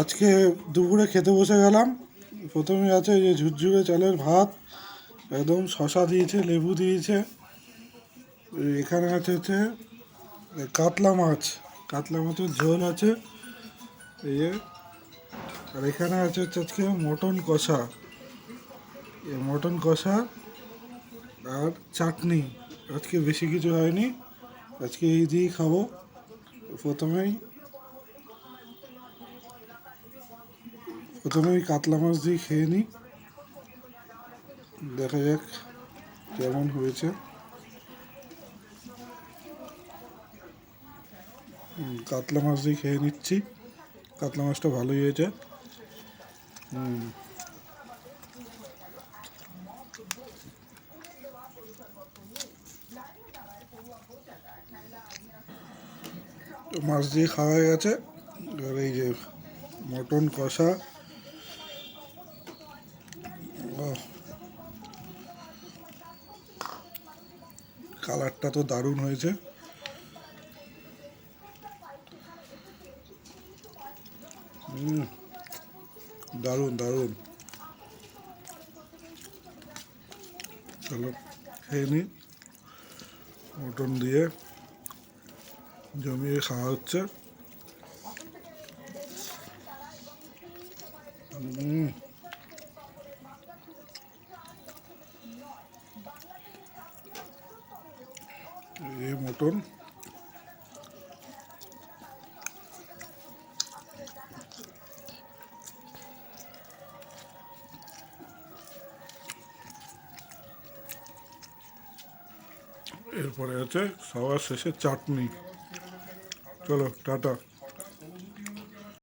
আজকে দুপুরে খেতে বসে গেলাম। প্রথমে আছে যে ঝুরঝুরে চালের ভাত, একদম শশা দিয়েছে, লেবু দিয়েছে। এখানে আছে হচ্ছে কাতলা মাছ, কাতলা মাছের ঝোল আছে এই যে। আর এখানে আছে হচ্ছে আজকে মটন কষা, এই মটন কষা আর চাটনি। আজকে বেশি কিছু হয়নি, আজকে এই দিয়েই খাবো। প্রথমেই প্রথমেই কাতলা মাছ দিয়ে খেয়ে নিই, দেখা যাক কেমন হয়েছে। কাতলা মাছ দিয়ে খেয়ে নিচ্ছি, কাতলা মাছটা ভালোই হয়েছে। তো মাছ দিয়ে খাওয়া হয়ে গেছে। আর এই যে মটন কষা, কালারটা তো দারুণ হয়েছে। দারুণ দারুণ। চলো খেয়ে নিই, মটন দিয়ে জমিয়ে খাওয়া হচ্ছে। এই মটন এরপরে আছে সবার শেষে চাটনি। চলো টাটা।